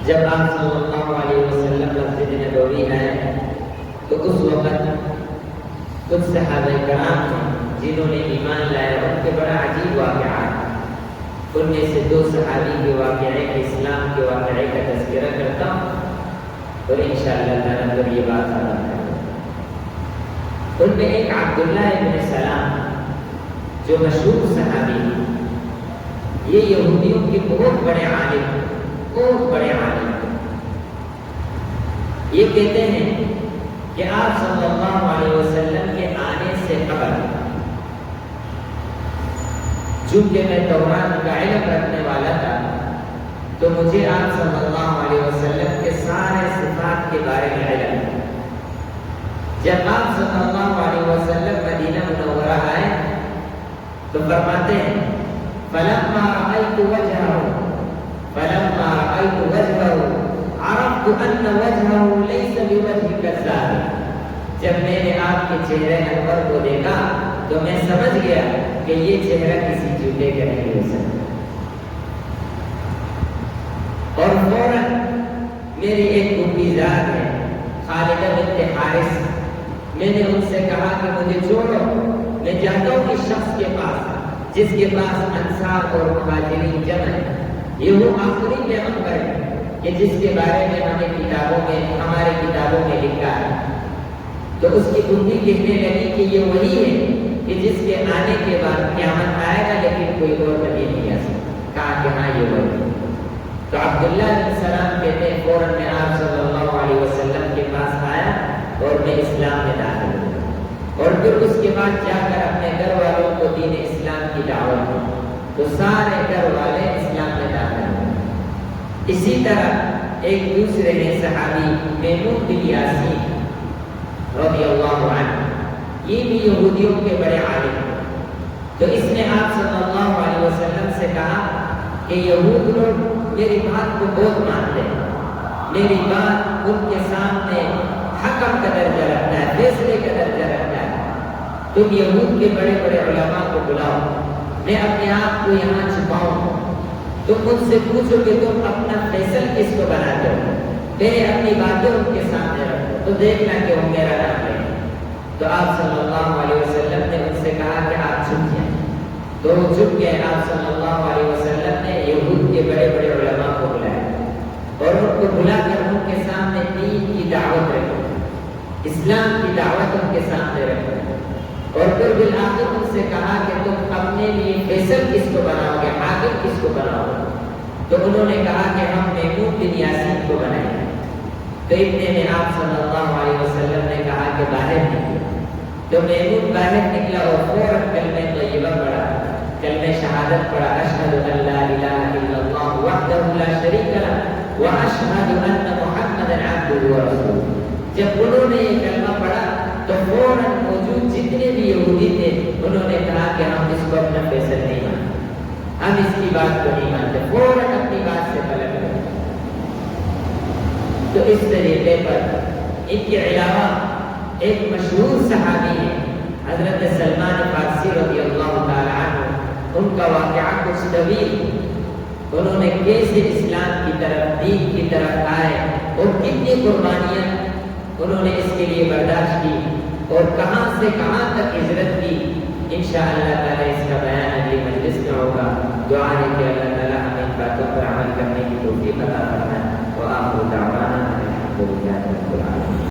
جب آپ صلی اللہ علیہ وسلم مسجد نبوی آئے تو اس وقت کچھ صحابہ کرام جنہوں نے ایمان لایا ان کے بڑا عجیب واقعات، ان میں سے 2 صحابی کے واقعے اسلام کے واقعے کا تذکرہ کرتا ہوں اور انشاءاللہ تعالیٰ پر یہ بات ختم کروں۔ ان میں ایک عبداللہ ابن سلام جو مشہور صحابی ہیں، یہ یہودیوں کے بہت بڑے عالم، یہ کہتے ہیں کہ آپ صلی اللہ علیہ وسلم کے آنے سے قبل، چونکہ میں تورات کا علم رکھنے والا تھا تو مجھے آپ صلی اللہ علیہ وسلم کے سارے صفات کے بارے میں علم ہے۔ جب آپ صلی اللہ علیہ وسلم مدینہ منورہ آئے تو فرماتے ہیں فَلَمَّا رَأَيْتُ وَجْهَهُ عَرَفْتُ أَنَّ وَجْهَهُ لَيْسَ بِوَجْهِ كَذَّابٍ۔ جب میں نے آپ کے چہرے انور کو دیکھا تو میں سمجھ گیا کہ یہ چہرہ کسی جھوٹے کا نہیں ہو سکتا، اور فوراً میری ایک گنبیزاد ہے خالدہ بنت حارث، میں نے ان سے کہا کہ مجھے چھوڑو، میں جاتا ہوں اس شخص کے پاس جس کے پاس انصار اور مہاجرین جمع ہے، یہ وہ آخری پیغمبر ہے کہ جس کے بارے میں ہماری کتابوں میں لکھا ہے۔ تو اس کی کنڈی کہنے لگی کہ یہ وہی ہے کہ جس کے آنے کے بعد قیامت آئے گا لیکن کوئی اور نبی نہیں آ سکتا۔ کہا کہ ہاں یہ وہی ہے۔ تو عبداللہ بن سلام کہتے ہیں فوراً میں آپ صلی اللہ علیہ وسلم کے پاس آیا اور میں اسلام میں داخل ہوا، اور پھر اس کے بعد جا کر اپنے گھر والوں کو دین اسلام کی دعوت دی تو سارے گھر والے اسلام میں داخل ہوئے۔ اسی طرح ایک دوسرے ہیں صحابی میمون بن یاسین رضی اللہ عنہ، یہ بھی یہودیوں کے بڑے عالم ہیں۔ تو اس نے آپ صلی اللہ علیہ وسلم سے کہا کہ یہود لوگ میری بات کو بہت مانتے ہیں، میری بات ان کے سامنے حکم کا درجہ رکھتا ہے، فیصلے کا درجہ رکھتا ہے، تم یہود کے بڑے بڑے علماء کو بلاؤ، میں اپنے آپ کو یہاں چھپاؤں، تم ان سے پوچھو کہ تم اپنا فیصل کس کو بناتے ہو، میں اپنی باتیں ان کے سامنے رکھو تو دیکھنا کہ وہ میرا نام لیں۔ تو آپ صلی اللہ علیہ وسلم نے ان سے کہا کہ آپ چھپ جائیں، تو وہ چھپ گئے۔ آپ صلی اللہ علیہ وسلم نے یہود کے بڑے بڑے علماء کو بلایا اور ان کو بلا کر ان کے سامنے دین کی دعوت رکھی، اسلام کی دعوت ان کے سامنے رکھی، اور پھر بالآخر ان سے کہا کہ تم اپنے لیے فیصل کس کو بناؤ گے، حاکم کس کو بناؤ گے؟ تو انہوں نے کہا کہ ہم میمون بن یاسین کو بنائیں گے۔ تو اتنے میں آپ صلی اللہ علیہ وسلم نے کہا کہ باہر نکلو۔ تو میمون باہر نکلا اور فوراً کلمہ طیبہ پڑھا، کلمہ شہادت پڑھا، اشہد ان لا الہ الا اللہ وحدہ لا شریک لہ واشہد ان محمدا عبدہ ورسولہ۔ جب انہوں نے یہ کلمہ پڑھا تو فوراً موجود جتنے بھی یہودی تھے انہوں نے کہا کہ ہم اس کو اپنا فیصل نہیں مانتے، ہم اس کی بات کو نہیں مانتے، فوراً اپنی بات سے پلٹ گئے۔ تو اس طریقے پر ان کے علاوہ ایک مشہور صحابی ہے حضرت سلمان فارسی رضی اللہ تعالی عنہ، ان کا واقعہ کچھ طویل، انہوں نے کیسے اسلام کی طرف، دین کی طرف آئے اور کتنی قربانیاں انہوں نے اس کے لیے برداشت کی اور کہاں سے کہاں تک ہجرت کی۔ انشاءاللہ تعالی اس کا بیان اگلی مجلس میں ہوگا۔ دعا ہے کہ اللہ تعالی ہمیں ان باتوں پر عمل کرنے کی توفیق عطا فرمائے۔ وآخر دعوانا الحمد للہ رب العالمین۔